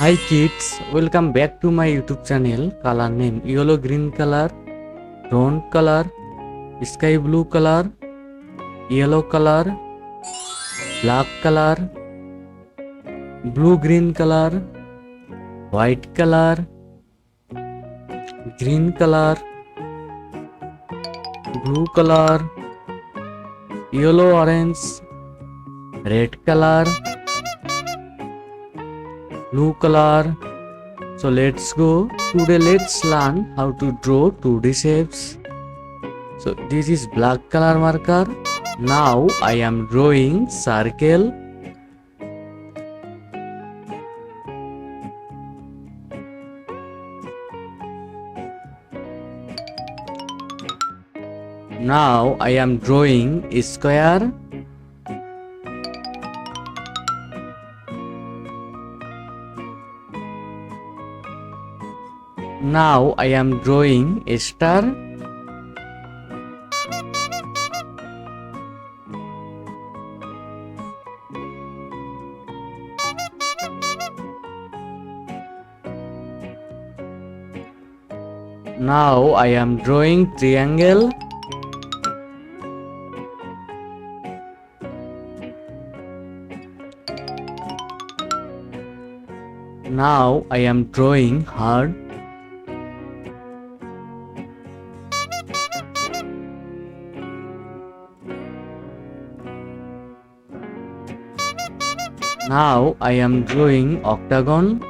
Hi kids, welcome back to my YouTube channel. Color name yellow green color, brown color, sky blue color, yellow color, black color, blue green color, white color, green color, blue color, yellow orange, red color, blue color. So let's go. Today let's learn how to draw 2D shapes. So this is black color marker. Now I am drawing circle. Now I am drawing a square. Now I am drawing a star. Now I am drawing triangle. Now I am drawing heart. Now I am drawing octagon.